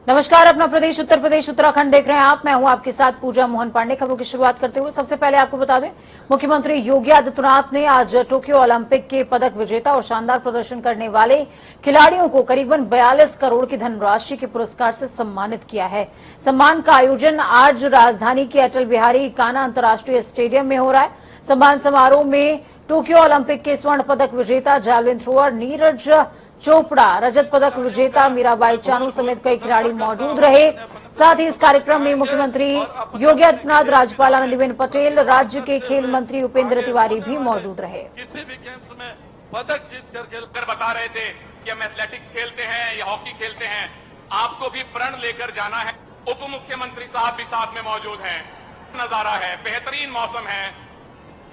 नमस्कार, अपना प्रदेश उत्तर प्रदेश उत्तराखंड देख रहे हैं आप। मैं हूं आपके साथ पूजा मोहन पांडे। खबरों की शुरुआत करते हुए सबसे पहले आपको बता दें, मुख्यमंत्री योगी आदित्यनाथ ने आज टोक्यो ओलंपिक के पदक विजेता और शानदार प्रदर्शन करने वाले खिलाड़ियों को करीबन 42 करोड़ की धनराशि के पुरस्कार से सम्मानित किया है। सम्मान का आयोजन आज राजधानी के अटल बिहारी कान्हा अंतर्राष्ट्रीय स्टेडियम में हो रहा है। सम्मान समारोह में टोक्यो ओलंपिक के स्वर्ण पदक विजेता जैवलिन थ्रोअर नीरज चोपड़ा, रजत पदक विजेता मीराबाई चानू समेत कई खिलाड़ी मौजूद रहे। साथ ही इस कार्यक्रम में मुख्यमंत्री योगी आदित्यनाथ, राज्यपाल आनंदीबेन पटेल, राज्य के खेल मंत्री उपेंद्र तिवारी भी मौजूद रहे। किसी भी गेम्स में पदक जीत कर बता रहे थे कि हम एथलेटिक्स खेलते हैं या हॉकी खेलते हैं, आपको भी प्रण लेकर जाना है। उप मुख्यमंत्री साहब भी साथ में मौजूद हैं। नजारा है, बेहतरीन मौसम है।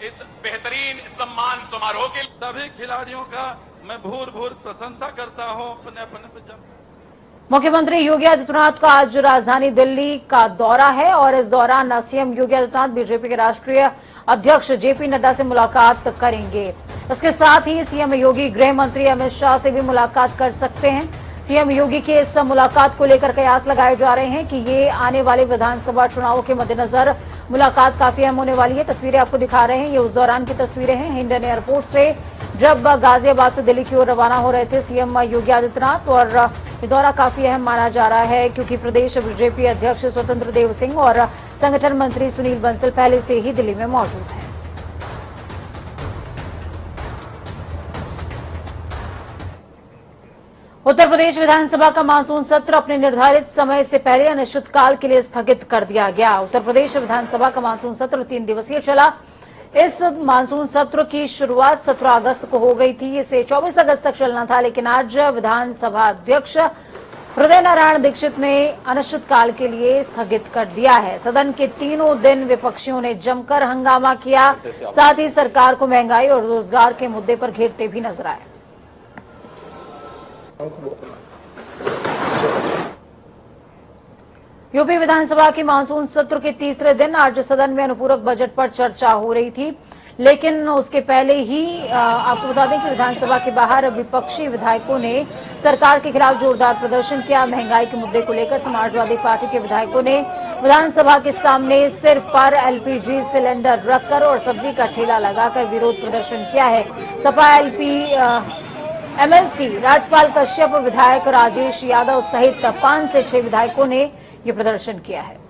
इस बेहतरीन सम्मान समारोह के सभी खिलाड़ियों का मैं भूर प्रशंसा करता हूं। अपने मुख्यमंत्री योगी आदित्यनाथ का आज राजधानी दिल्ली का दौरा है और इस दौरान सीएम योगी आदित्यनाथ बीजेपी के राष्ट्रीय अध्यक्ष जेपी नड्डा से मुलाकात करेंगे। इसके साथ ही सीएम योगी गृह मंत्री अमित शाह से भी मुलाकात कर सकते हैं। सीएम योगी के इस मुलाकात को लेकर कयास लगाए जा रहे हैं कि ये आने वाले विधानसभा चुनावों के मद्देनजर मुलाकात काफी अहम होने वाली है। तस्वीरें आपको दिखा रहे हैं, ये उस दौरान की तस्वीरें हैं हिंडन एयरपोर्ट से, जब गाजियाबाद से दिल्ली की ओर रवाना हो रहे थे सीएम योगी आदित्यनाथ। और ये दौरा काफी अहम माना जा रहा है क्योंकि प्रदेश बीजेपी अध्यक्ष स्वतंत्र देव सिंह और संगठन मंत्री सुनील बंसल पहले से ही दिल्ली में मौजूद हैं। उत्तर प्रदेश विधानसभा का मानसून सत्र अपने निर्धारित समय से पहले अनिश्चितकाल के लिए स्थगित कर दिया गया। उत्तर प्रदेश विधानसभा का मानसून सत्र 3 दिवसीय चला। इस मानसून सत्र की शुरुआत 17 अगस्त को हो गई थी। इसे 24 अगस्त तक चलना था, लेकिन आज विधानसभा अध्यक्ष हृदय नारायण दीक्षित ने अनिश्चितकाल के लिए स्थगित कर दिया है। सदन के तीनों दिन विपक्षियों ने जमकर हंगामा किया, साथ ही सरकार को महंगाई और रोजगार के मुद्दे पर घेरते भी नजर आए। यूपी विधानसभा के मानसून सत्र के तीसरे दिन आज सदन में अनुपूरक बजट पर चर्चा हो रही थी, लेकिन उसके पहले ही आपको बता दें कि विधानसभा के बाहर विपक्षी विधायकों ने सरकार के खिलाफ जोरदार प्रदर्शन किया। महंगाई के मुद्दे को लेकर समाजवादी पार्टी के विधायकों ने विधानसभा के सामने सिर पर एलपीजी सिलेंडर रखकर और सब्जी का ठेला लगाकर विरोध प्रदर्शन किया है। सपा एमएलसी राजपाल कश्यप, विधायक राजेश यादव सहित 5 से 6 विधायकों ने ये प्रदर्शन किया है।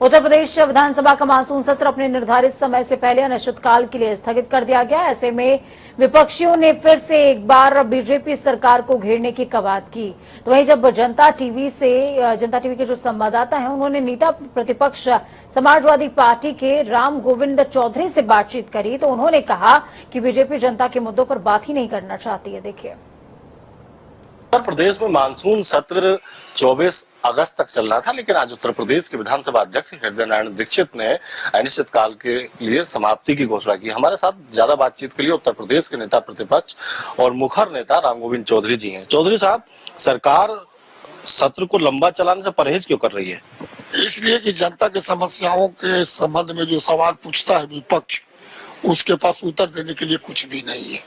उत्तर प्रदेश विधानसभा का मानसून सत्र अपने निर्धारित समय से पहले अनिश्चितकाल के लिए स्थगित कर दिया गया। ऐसे में विपक्षियों ने फिर से एक बार बीजेपी सरकार को घेरने की कवायद की। तो वहीं जब जनता टीवी के जो संवाददाता हैं, उन्होंने नेता प्रतिपक्ष समाजवादी पार्टी के राम गोविंद चौधरी से बातचीत करी, तो उन्होंने कहा कि बीजेपी जनता के मुद्दों पर बात ही नहीं करना चाहती है। देखिए, उत्तर प्रदेश में मानसून सत्र 24 अगस्त तक चलना था, लेकिन आज उत्तर प्रदेश के विधानसभा अध्यक्ष हृदय नारायण दीक्षित ने अनिश्चितकाल के लिए समाप्ति की घोषणा की। हमारे साथ ज्यादा बातचीत के लिए उत्तर प्रदेश के नेता प्रतिपक्ष और मुखर नेता राम गोविंद चौधरी जी हैं। चौधरी साहब, सरकार सत्र को लंबा चलाने से परहेज क्यों कर रही है? इसलिए कि जनता के समस्याओं के संबंध में जो सवाल पूछता है विपक्ष, उसके पास उत्तर देने के लिए कुछ भी नहीं है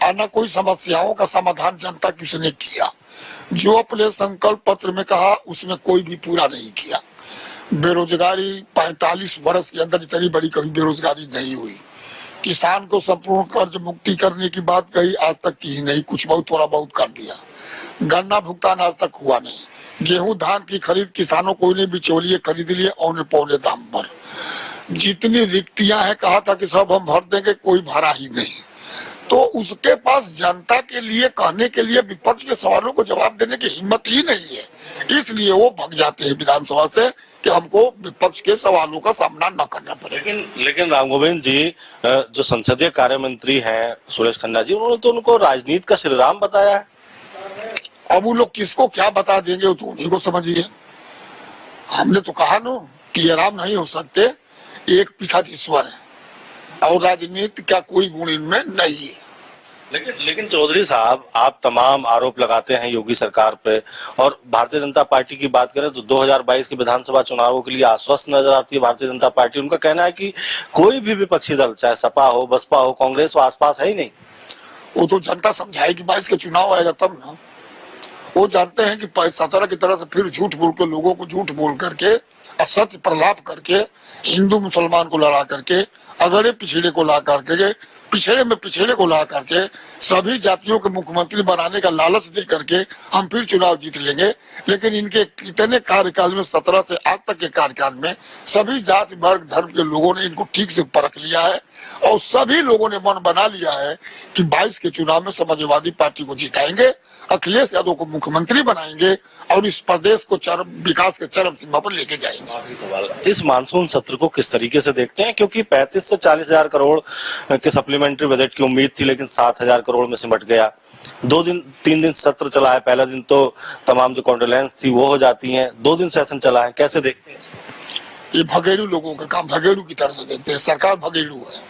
और न कोई समस्याओं का समाधान जनता की उसने किया। जो अपने संकल्प पत्र में कहा उसमें कोई भी पूरा नहीं किया। बेरोजगारी 45 वर्ष के अंदर इतनी बड़ी कभी बेरोजगारी नहीं हुई। किसान को संपूर्ण कर्ज मुक्ति करने की बात कही, आज तक की नहीं, कुछ बहुत थोड़ा बहुत कर दिया। गन्ना भुगतान आज तक हुआ नहीं। गेहूं धान की खरीद किसानों को ने बिचौलिए खरीद लिए औने पौने दाम पर। जितनी रिक्तियां हैं कहा था कि सब हम भर देंगे, कोई भरा ही नहीं। तो उसके पास जनता के लिए कहने के लिए विपक्ष के सवालों को जवाब देने की हिम्मत ही नहीं है। इसलिए वो भग जाते हैं विधानसभा से कि हमको विपक्ष के सवालों का सामना न करना पड़े। लेकिन राम गोविंद जी, जो संसदीय कार्य मंत्री हैं सुरेश खन्ना जी, उन्होंने तो उनको राजनीति का श्रीराम बताया है। अब वो लोग किसको क्या बता देंगे वो तो उन्हीं को समझिए। हमने तो कहा ना कि ये राम नहीं हो सकते, एक पीठाधीश्वर है और राजनीति का कोई गुण इनमें नहीं है। लेकिन चौधरी साहब, आप तमाम आरोप लगाते हैं योगी सरकार पे, और भारतीय जनता पार्टी की बात करें तो 2022 के विधानसभा चुनावों के लिए आश्वस्त नजर आती है भारतीय जनता पार्टी। उनका कहना है कि कोई भी विपक्षी दल, चाहे सपा हो, बसपा हो, कांग्रेस हो, आसपास है ही नहीं। वो तो जनता समझाएगी, 22 के चुनाव आएगा तब ना। वो जानते हैं कि 17 की तरह से फिर झूठ बोल के, लोगों को झूठ बोल करके, असत्य प्रलाप करके, हिंदू मुसलमान को लड़ा करके, अगड़े पिछड़े को ला करके, पिछड़े में पिछड़े को ला करके, सभी जातियों के मुख्यमंत्री बनाने का लालच दे करके हम फिर चुनाव जीत लेंगे। लेकिन इनके इतने कार्यकाल में, 17 से आज तक के कार्यकाल में, सभी जाति वर्ग धर्म के लोगों ने इनको ठीक से परख लिया है और सभी लोगों ने मन बना लिया है कि 22 के चुनाव में समाजवादी पार्टी को जिताएंगे, अखिलेश यादव को मुख्यमंत्री बनाएंगे और इस प्रदेश को विकास के चरम सीमा पर लेके जाएंगे। इस मानसून सत्र को किस तरीके से देखते हैं, क्योंकि 35 से 40 हजार करोड़ के सप्लीमेंट्री बजट की उम्मीद थी, लेकिन 7 हजार करोड़ में सिमट गया। 3 दिन सत्र चला है, पहला दिन तो तमाम जो कॉन्डोलेंस थी वो हो जाती है, 2 दिन सेशन चला है, कैसे देखते हैं? ये भगेड़ू लोगों का काम, भगेड़ू की तरह से देखते हैं। सरकार भगेड़ू है,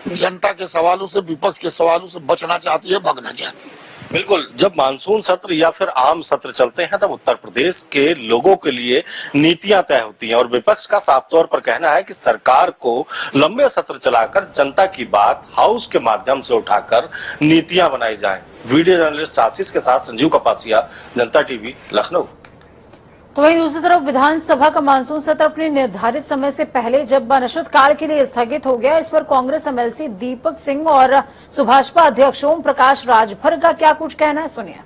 जनता के सवालों से, विपक्ष के सवालों से बचना चाहती है, भगना चाहती है। बिल्कुल, जब मानसून सत्र या फिर आम सत्र चलते हैं तब उत्तर प्रदेश के लोगों के लिए नीतियां तय होती हैं और विपक्ष का साफ तौर पर कहना है कि सरकार को लंबे सत्र चलाकर जनता की बात हाउस के माध्यम से उठाकर नीतियां बनाई जाएं। वीडियो जर्नलिस्ट आशीष के साथ संजीव कपासिया, जनता टीवी, लखनऊ। तो वहीं दूसरी तरफ विधानसभा का मानसून सत्र अपने निर्धारित समय से पहले जब अनिश्चितकाल के लिए स्थगित हो गया, इस पर कांग्रेस एमएलसी दीपक सिंह और सुभाषपा अध्यक्ष ओम प्रकाश राजभर का क्या कुछ कहना है, सुनिए।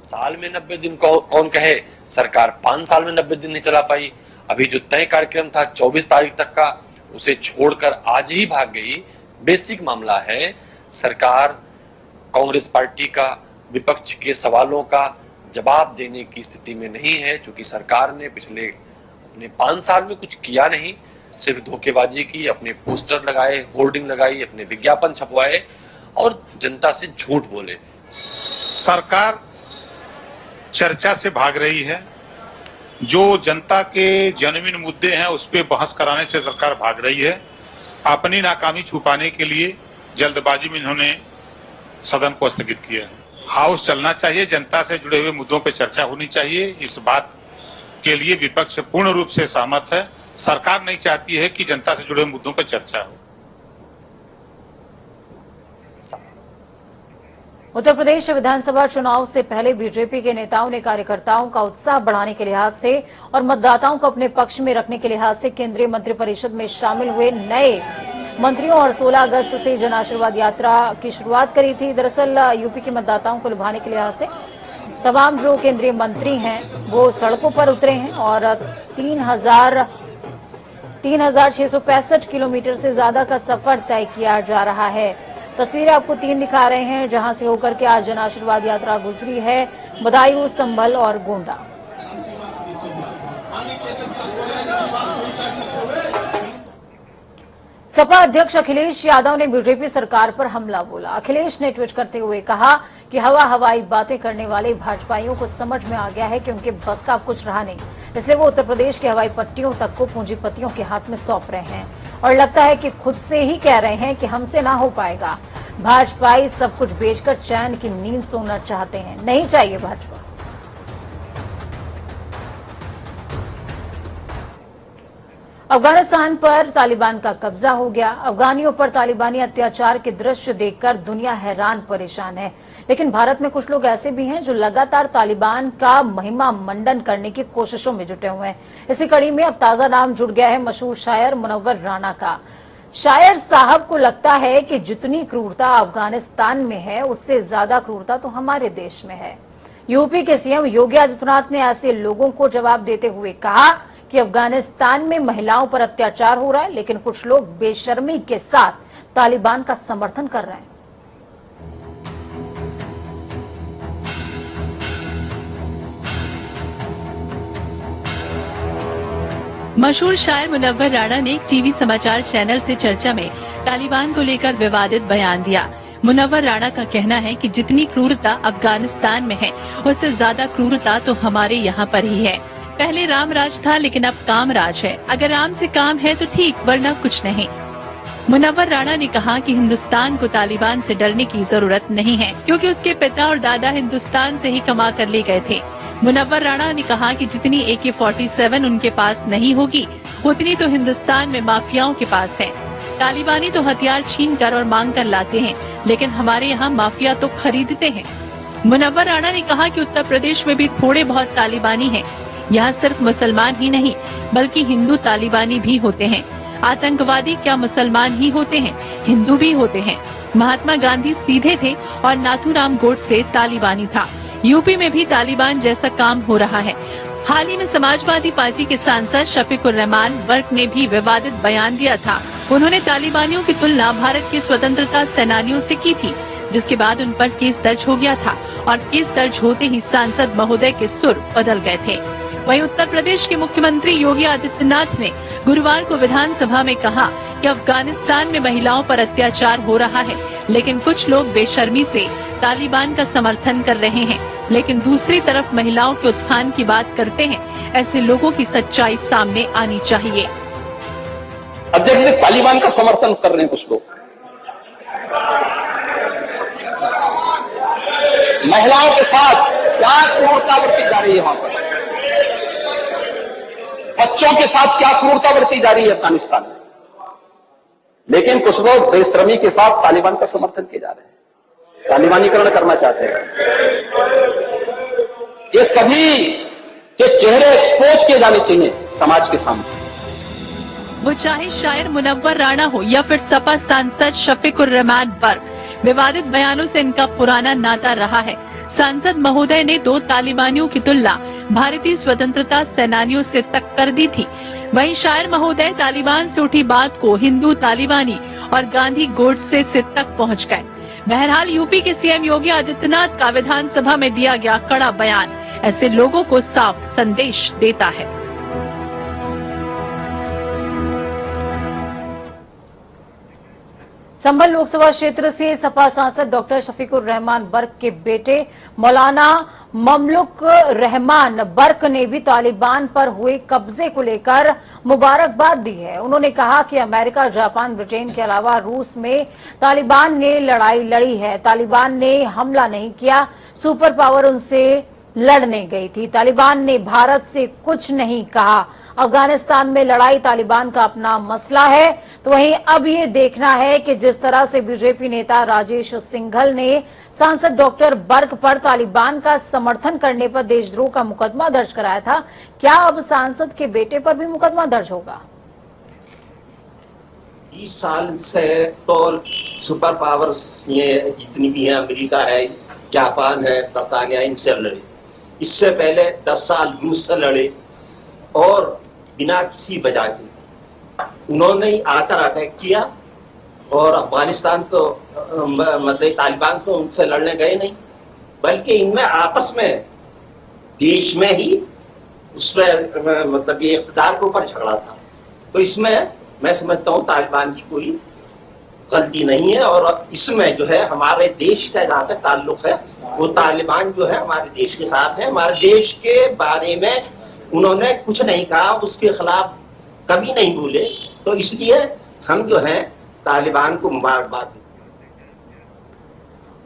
साल में 90 दिन कौन कहे, सरकार 5 साल में 90 दिन नहीं चला पाई। अभी जो तय कार्यक्रम था 24 तारीख तक का, उसे छोड़कर आज ही भाग गई। बेसिक मामला है, सरकार कांग्रेस पार्टी का विपक्ष के सवालों का जवाब देने की स्थिति में नहीं है, क्योंकि सरकार ने पिछले अपने 5 साल में कुछ किया नहीं, सिर्फ धोखेबाजी की, अपने पोस्टर लगाए, होर्डिंग लगाई, अपने विज्ञापन छपवाए और जनता से झूठ बोले। सरकार चर्चा से भाग रही है, जो जनता के जेन्युइन मुद्दे हैं उस पर बहस कराने से सरकार भाग रही है। अपनी नाकामी छुपाने के लिए जल्दबाजी में इन्होंने सदन को स्थगित किया है। हाउस चलना चाहिए, जनता से जुड़े हुए मुद्दों पर चर्चा होनी चाहिए, इस बात के लिए विपक्ष पूर्ण रूप से सहमत है। सरकार नहीं चाहती है कि जनता से जुड़े हुए मुद्दों पर चर्चा हो। उत्तर प्रदेश विधानसभा चुनाव से पहले बीजेपी के नेताओं ने कार्यकर्ताओं का उत्साह बढ़ाने के लिहाज से और मतदाताओं को अपने पक्ष में रखने के लिहाज से केंद्रीय मंत्रिपरिषद में शामिल हुए नए मंत्रियों और 16 अगस्त से जन आशीर्वाद यात्रा की शुरुआत करी थी। दरअसल यूपी के मतदाताओं को लुभाने के लिहाज से तमाम जो केंद्रीय मंत्री हैं वो सड़कों पर उतरे हैं और 3,665 किलोमीटर से ज्यादा का सफर तय किया जा रहा है। तस्वीरें आपको 3 दिखा रहे हैं, जहां से होकर के आज जन आशीर्वाद यात्रा गुजरी है बदायूं, संभल और गोंडा। सपा अध्यक्ष अखिलेश यादव ने बीजेपी सरकार पर हमला बोला। अखिलेश ने ट्वीट करते हुए कहा कि हवाई बातें करने वाले भाजपाइयों को समझ में आ गया है कि उनके बस का कुछ रहा नहीं, इसलिए वो उत्तर प्रदेश के हवाई पट्टियों तक को पूंजीपतियों के हाथ में सौंप रहे हैं और लगता है कि खुद से ही कह रहे हैं कि हमसे ना हो पाएगा। भाजपाई सब कुछ बेचकर चैन की नींद सोना चाहते हैं, नहीं चाहिए भाजपा। अफगानिस्तान पर तालिबान का कब्जा हो गया। अफगानियों पर तालिबानी अत्याचार के दृश्य देखकर दुनिया हैरान परेशान है, लेकिन भारत में कुछ लोग ऐसे भी हैं जो लगातार तालिबान का महिमा मंडन करने की कोशिशों में जुटे हुए हैं। इसी कड़ी में अब ताजा नाम जुड़ गया है मशहूर शायर मुनव्वर राणा का। शायर साहब को लगता है कि जितनी क्रूरता अफगानिस्तान में है उससे ज्यादा क्रूरता तो हमारे देश में है। यूपी के सीएम योगी आदित्यनाथ ने ऐसे लोगों को जवाब देते हुए कहा कि अफगानिस्तान में महिलाओं पर अत्याचार हो रहा है, लेकिन कुछ लोग बेशर्मी के साथ तालिबान का समर्थन कर रहे हैं। मशहूर शायर मुनव्वर राणा ने एक टीवी समाचार चैनल से चर्चा में तालिबान को लेकर विवादित बयान दिया। मुनव्वर राणा का कहना है कि जितनी क्रूरता अफगानिस्तान में है उससे ज्यादा क्रूरता तो हमारे यहाँ पर ही है। पहले राम राज था, लेकिन अब काम राज है। अगर राम से काम है तो ठीक, वरना कुछ नहीं। मुनव्वर राणा ने कहा कि हिंदुस्तान को तालिबान से डरने की जरूरत नहीं है, क्योंकि उसके पिता और दादा हिंदुस्तान से ही कमा कर ले गए थे। मुनव्वर राणा ने कहा कि जितनी AK-47 उनके पास नहीं होगी, उतनी तो हिंदुस्तान में माफियाओं के पास है। तालिबानी तो हथियार छीन कर और मांग कर लाते हैं, लेकिन हमारे यहाँ माफिया तो खरीदते हैं। मुनव्वर राणा ने कहा कि उत्तर प्रदेश में भी थोड़े बहुत तालिबानी हैं। यहाँ सिर्फ मुसलमान ही नहीं बल्कि हिंदू तालिबानी भी होते हैं। आतंकवादी क्या मुसलमान ही होते हैं, हिंदू भी होते हैं। महात्मा गांधी सीधे थे और नाथूराम गोडसे तालिबानी था। यूपी में भी तालिबान जैसा काम हो रहा है। हाल ही में समाजवादी पार्टी के सांसद शफीकुर रहमान बर्क ने भी विवादित बयान दिया था। उन्होंने तालिबानियों की तुलना भारत के स्वतंत्रता सेनानियों से की थी, जिसके बाद उन पर केस दर्ज हो गया था और केस दर्ज होते ही सांसद महोदय के सुर बदल गए थे। वहीं उत्तर प्रदेश के मुख्यमंत्री योगी आदित्यनाथ ने गुरुवार को विधानसभा में कहा कि अफगानिस्तान में महिलाओं पर अत्याचार हो रहा है, लेकिन कुछ लोग बेशर्मी से तालिबान का समर्थन कर रहे हैं, लेकिन दूसरी तरफ महिलाओं के उत्थान की बात करते हैं। ऐसे लोगों की सच्चाई सामने आनी चाहिए। अध्यक्ष जी तालिबान का समर्थन कर रहे हैं कुछ लोग, महिलाओं के साथ क्या क्रूरता बरती जा रही है, वहां पर बच्चों के साथ क्या क्रूरता बरती जा रही है अफगानिस्तान में, लेकिन कुछ लोग बेशर्मी के साथ तालिबान का समर्थन किए जा रहे हैं, तालिबानीकरण करना चाहते हैं। ये सभी के चेहरे एक्सपोज किए जाने चाहिए समाज के सामने। वो चाहे शायर मुनव्वर राणा हो या फिर सपा सांसद शफीकुर रहमान बर्क, विवादित बयानों से इनका पुराना नाता रहा है। सांसद महोदय ने 2 तालिबानियों की तुलना भारतीय स्वतंत्रता सेनानियों से तक कर दी थी। वहीं शायर महोदय तालिबान से उठी बात को हिंदू तालिबानी और गांधी गोडसे से तक पहुंच गए। बहरहाल यूपी के सीएम योगी आदित्यनाथ का विधानसभा में दिया गया कड़ा बयान ऐसे लोगों को साफ संदेश देता है। संभल लोकसभा क्षेत्र से सपा सांसद डॉक्टर शफीकुर रहमान बर्क के बेटे मौलाना ममलुक रहमान बर्क ने भी तालिबान पर हुए कब्जे को लेकर मुबारकबाद दी है। उन्होंने कहा कि अमेरिका, जापान, ब्रिटेन के अलावा रूस में तालिबान ने लड़ाई लड़ी है। तालिबान ने हमला नहीं किया, सुपर पावर उनसे लड़ने गई थी। तालिबान ने भारत से कुछ नहीं कहा। अफगानिस्तान में लड़ाई तालिबान का अपना मसला है। तो वहीं अब ये देखना है कि जिस तरह से बीजेपी नेता राजेश सिंघल ने सांसद डॉक्टर बर्क पर तालिबान का समर्थन करने पर देशद्रोह का मुकदमा दर्ज कराया था, क्या अब सांसद के बेटे पर भी मुकदमा दर्ज होगा? 20 साल से तो सुपर पावर्स ये जितनी भी है, अमेरिका है, जापान है, ब्रिटानिया, इनसे लड़े। इससे पहले 10 साल रूस से लड़े और बिना किसी वजह के उन्होंने ही आकर अटैक किया और अफगानिस्तान तो मतलब तालिबान से उनसे लड़ने गए नहीं, बल्कि इनमें आपस में देश में ही उसमें मतलब ये इक़्तिदार के ऊपर झगड़ा था। तो इसमें मैं समझता हूँ तालिबान की कोई गलती नहीं है और इसमें जो है हमारे देश का जहाँ तक ताल्लुक है वो तालिबान जो है हमारे देश के साथ है। हमारे देश के बारे में उन्होंने कुछ नहीं कहा, उसके खिलाफ कभी नहीं बोले, तो इसलिए हम जो है तालिबान को मुबारकबाद देते हैं।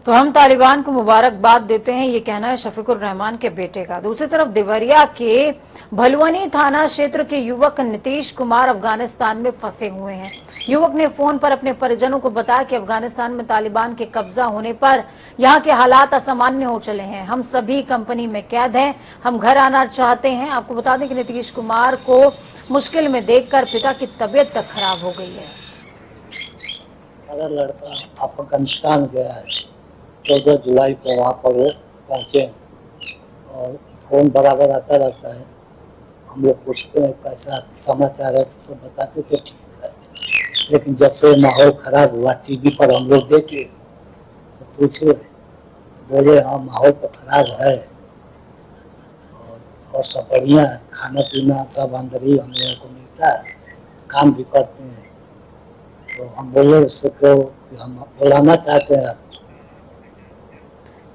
तो हम तालिबान को मुबारकबाद देते हैं, ये कहना है शफीकुर रहमान के बेटे का। दूसरी तरफ देवरिया के भलुवनी थाना क्षेत्र के युवक नीतीश कुमार अफगानिस्तान में फंसे हुए हैं। युवक ने फोन पर अपने परिजनों को बताया कि अफगानिस्तान में तालिबान के कब्जा होने पर यहाँ के हालात असामान्य हो चले हैं। हम सभी कंपनी में कैद हैं, हम घर आना चाहते हैं। आपको बता दें कि नीतीश कुमार को मुश्किल में देखकर पिता की तबीयत तक खराब हो गई है। मेरा लड़का अफगानिस्तान गया है, 14 जुलाई को वहाँ पर वो पहुँचे और फोन बराबर आता रहता है। हम लोग पूछते हैं कैसा समाचार है तो सब बताते थे ठीक है, लेकिन जब से माहौल खराब हुआ टीवी पर हम लोग देखे तो पूछे, बोले हाँ माहौल तो खराब है और सब बढ़िया है, खाना पीना सब अंदर ही हम लोगों को मिलता है, काम भी करते हैं। तो हम बोले उससे को हम बुलाना चाहते हैं।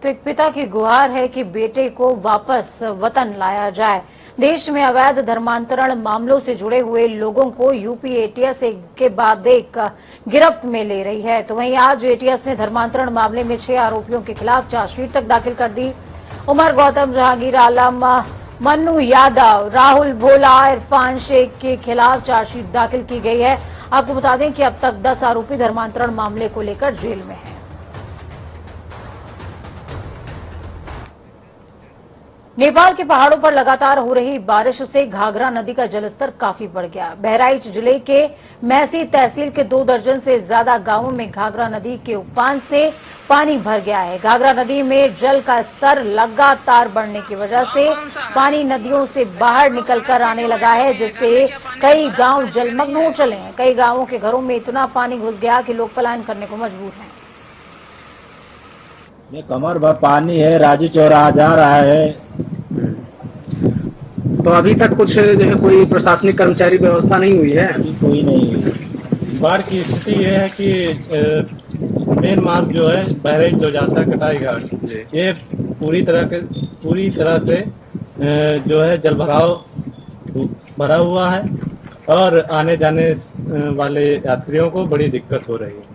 तो एक पिता की गुहार है कि बेटे को वापस वतन लाया जाए। देश में अवैध धर्मांतरण मामलों से जुड़े हुए लोगों को यूपी एटीएस एक के बाद एक गिरफ्त में ले रही है। तो वहीं आज एटीएस ने धर्मांतरण मामले में 6 आरोपियों के खिलाफ चार्जशीट तक दाखिल कर दी। उमर गौतम, जहांगीर आलम, मन्नू यादव, राहुल भोला, इरफान शेख के खिलाफ चार्जशीट दाखिल की गई है। आपको बता दें कि अब तक 10 आरोपी धर्मांतरण मामले को लेकर जेल में हैं। नेपाल के पहाड़ों पर लगातार हो रही बारिश से घाघरा नदी का जलस्तर काफी बढ़ गया। बहराइच जिले के मैसी तहसील के 2 दर्जन से ज्यादा गांवों में घाघरा नदी के उफान से पानी भर गया है। घाघरा नदी में जल का स्तर लगातार बढ़ने की वजह से पानी नदियों से बाहर निकलकर आने लगा है, जिससे कई गांव जलमग्न हो चले हैं। कई गांवों के घरों में इतना पानी घुस गया कि लोग पलायन करने को मजबूर हैं। ये कमर भर पानी है, राजू चौराहा जा रहा है। तो अभी तक कुछ जो है कोई प्रशासनिक कर्मचारी व्यवस्था नहीं हुई है? अभी कोई नहीं है। बाढ़ की स्थिति ये है कि मेन मार्ग जो है बहराइच जो जाता है कटाई घाट, ये पूरी तरह से जो है जल भराव भरा हुआ है और आने जाने वाले यात्रियों को बड़ी दिक्कत हो रही है।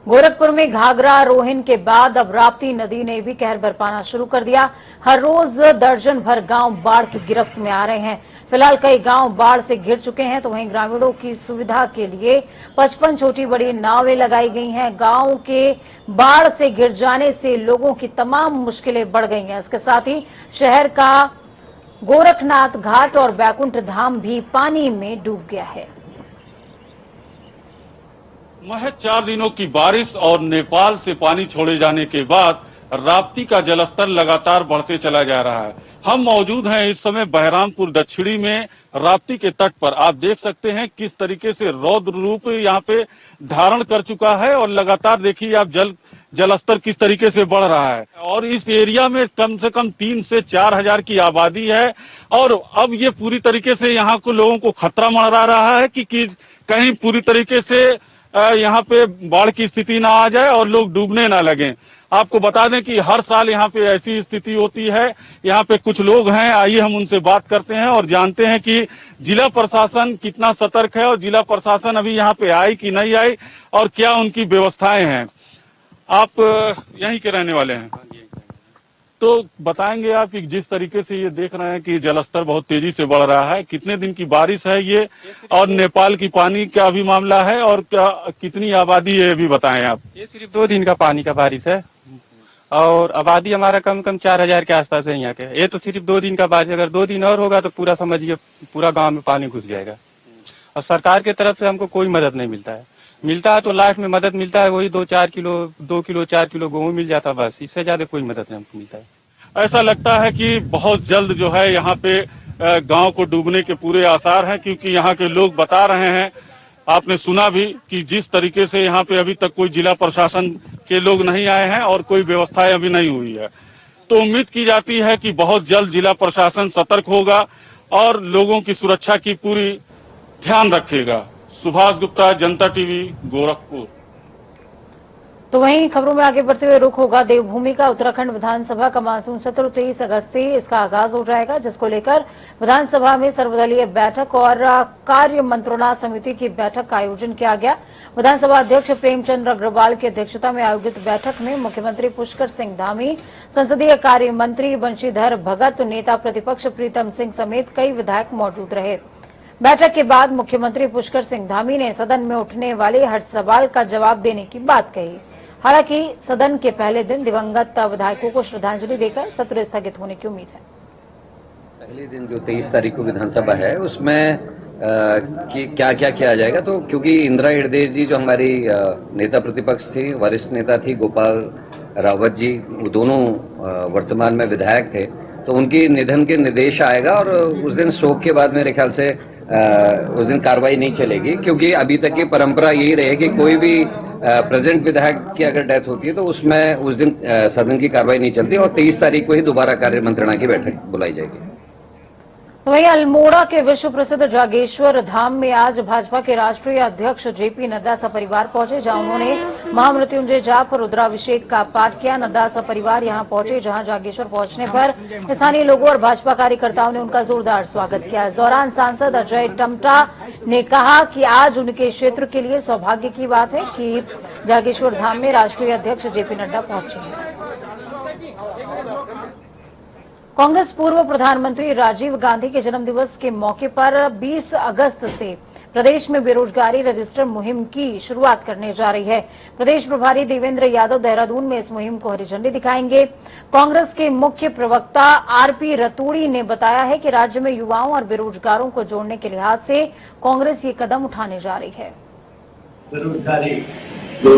गोरखपुर में घाघरा रोहिन के बाद अब राप्ती नदी ने भी कहर बरपाना शुरू कर दिया। हर रोज दर्जन भर गांव बाढ़ की गिरफ्त में आ रहे हैं। फिलहाल कई गांव बाढ़ से घिर चुके हैं, तो वहीं ग्रामीणों की सुविधा के लिए 55 छोटी बड़ी नावें लगाई गई हैं। गांव के बाढ़ से घिर जाने से लोगों की तमाम मुश्किलें बढ़ गई हैं। इसके साथ ही शहर का गोरखनाथ घाट और बैकुंठ धाम भी पानी में डूब गया है। महज 4 दिनों की बारिश और नेपाल से पानी छोड़े जाने के बाद राप्ती का जलस्तर लगातार बढ़ते चला जा रहा है। हम मौजूद हैं इस समय बहरामपुर दक्षिणी में राप्ती के तट पर। आप देख सकते हैं किस तरीके से रौद्र रूप यहाँ पे धारण कर चुका है और लगातार देखिए आप जलस्तर किस तरीके से बढ़ रहा है। और इस एरिया में कम से कम 3 से 4 हजार की आबादी है और अब ये पूरी तरीके से यहाँ को लोगों को खतरा मंडरा रहा है कि कहीं पूरी तरीके से यहाँ पे बाढ़ की स्थिति ना आ जाए और लोग डूबने ना लगे। आपको बता दें कि हर साल यहाँ पे ऐसी स्थिति होती है। यहाँ पे कुछ लोग हैं, आइए हम उनसे बात करते हैं और जानते हैं कि जिला प्रशासन कितना सतर्क है और जिला प्रशासन अभी यहाँ पे आई कि नहीं आई और क्या उनकी व्यवस्थाएं हैं। आप यहीं के रहने वाले हैं, तो बताएंगे आप कि जिस तरीके से ये देख रहे हैं कि जलस्तर बहुत तेजी से बढ़ रहा है, कितने दिन की बारिश है ये और नेपाल की पानी का भी मामला है और क्या कितनी आबादी है, भी बताएं आप। ये सिर्फ 2 दिन का पानी का बारिश है और आबादी हमारा कम 4000 के आसपास है यहाँ के। ये तो सिर्फ 2 दिन का बारिश, अगर 2 दिन और होगा तो पूरा समझिए पूरा गाँव में पानी घुस जाएगा। और सरकार की तरफ से हमको कोई मदद नहीं मिलता है। मिलता है तो लास्ट में मदद मिलता है वही 2 किलो 4 किलो गेहूँ मिल जाता, बस इससे ज्यादा कोई मदद नहीं हमको मिलता है। ऐसा लगता है कि बहुत जल्द जो है यहाँ पे गांव को डूबने के पूरे आसार हैं, क्योंकि यहाँ के लोग बता रहे हैं, आपने सुना भी कि जिस तरीके से यहाँ पे अभी तक कोई जिला प्रशासन के लोग नहीं आए हैं और कोई व्यवस्थाएं अभी नहीं हुई है। तो उम्मीद की जाती है कि बहुत जल्द जिला प्रशासन सतर्क होगा और लोगों की सुरक्षा की पूरी ध्यान रखेगा। सुभाष गुप्ता, जनता टीवी, गोरखपुर। तो वहीं खबरों में आगे बढ़ते हुए रुख होगा देवभूमि का। उत्तराखंड विधानसभा का मानसून सत्र 23 अगस्त से इसका आगाज हो जाएगा, जिसको लेकर विधानसभा में सर्वदलीय बैठक और कार्य मंत्रणा समिति की बैठक का आयोजन किया गया। विधानसभा अध्यक्ष प्रेमचंद अग्रवाल की अध्यक्षता में आयोजित बैठक में मुख्यमंत्री पुष्कर सिंह धामी, संसदीय कार्य मंत्री बंशीधर भगत, नेता प्रतिपक्ष प्रीतम सिंह समेत कई विधायक मौजूद रहे। बैठक के बाद मुख्यमंत्री पुष्कर सिंह धामी ने सदन में उठने वाले हर सवाल का जवाब देने की बात कही। हालांकि सदन के पहले दिन दिवंगत विधायकों को श्रद्धांजलि देकर सत्र स्थगित होने की उम्मीद है। पहले दिन जो 23 तारीख को विधानसभा है उसमें क्या क्या किया जाएगा, तो क्योंकि इंदिरा हृदय जी जो हमारी नेता प्रतिपक्ष थी, वरिष्ठ नेता थी, गोपाल रावत जी, वो दोनों वर्तमान में विधायक थे, तो उनकी निधन के निर्देश आएगा और उस दिन शोक के बाद मेरे ख्याल से उस दिन कार्रवाई नहीं चलेगी, क्योंकि अभी तक की परंपरा यही रहेगी कोई भी प्रेजेंट विधायक की अगर डेथ होती है तो उसमें उस दिन सदन की कार्रवाई नहीं चलती और 23 तारीख को ही दोबारा कार्य मंत्रणा की बैठक बुलाई जाएगी। तो वहीं अल्मोड़ा के विश्व प्रसिद्ध जागेश्वर धाम में आज भाजपा के राष्ट्रीय अध्यक्ष जेपी नड्डा सपरिवार पहुंचे, जहां उन्होंने महामृत्युंजय जाप और रुद्राभिषेक का पाठ किया। नड्डा सपरिवार यहां पहुंचे, जहां जागेश्वर पहुंचने पर स्थानीय लोगों और भाजपा कार्यकर्ताओं ने उनका जोरदार स्वागत किया। इस दौरान सांसद अजय टमटा ने कहा कि आज उनके क्षेत्र के लिए सौभाग्य की बात है कि जागेश्वर धाम में राष्ट्रीय अध्यक्ष जेपी नड्डा पहुंचे हैं। कांग्रेस पूर्व प्रधानमंत्री राजीव गांधी के जन्मदिवस के मौके पर 20 अगस्त से प्रदेश में बेरोजगारी रजिस्टर मुहिम की शुरुआत करने जा रही है। प्रदेश प्रभारी देवेंद्र यादव देहरादून में इस मुहिम को हरी झंडी दिखाएंगे। कांग्रेस के मुख्य प्रवक्ता आरपी रतूड़ी ने बताया है कि राज्य में युवाओं और बेरोजगारों को जोड़ने के लिहाज से कांग्रेस ये कदम उठाने जा रही है। बेरोजगारी जो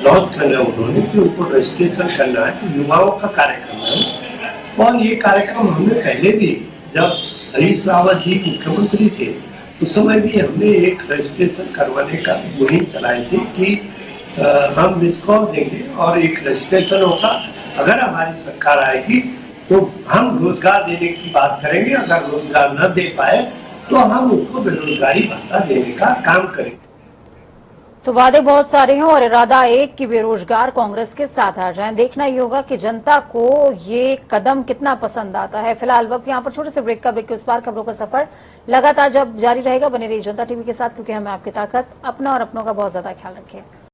लॉन्च करना है उन्होंने कि उनको रजिस्ट्रेशन करना है, तो युवाओं का कार्यक्रम है। और ये कार्यक्रम हमने पहले भी जब हरीश रावत जी मुख्यमंत्री थे उस समय भी हमने एक रजिस्ट्रेशन करवाने का मुहिम चलाई थी कि हम मिस कॉल देंगे और एक रजिस्ट्रेशन होगा। अगर हमारी सरकार आएगी तो हम रोजगार देने की बात करेंगे, अगर रोजगार न दे पाए तो हम उसको बेरोजगारी भत्ता देने का काम करेंगे। तो वादे बहुत सारे हैं और इरादा एक कि बेरोजगार कांग्रेस के साथ आ जाएं। देखना ये होगा कि जनता को ये कदम कितना पसंद आता है। फिलहाल वक्त यहाँ पर छोटे से ब्रेक का, ब्रेक के उस पार खबरों का सफर लगातार जब जारी रहेगा। बने रहिए जनता टीवी के साथ, क्योंकि हमें आपकी ताकत, अपना और अपनों का बहुत ज्यादा ख्याल रखिए।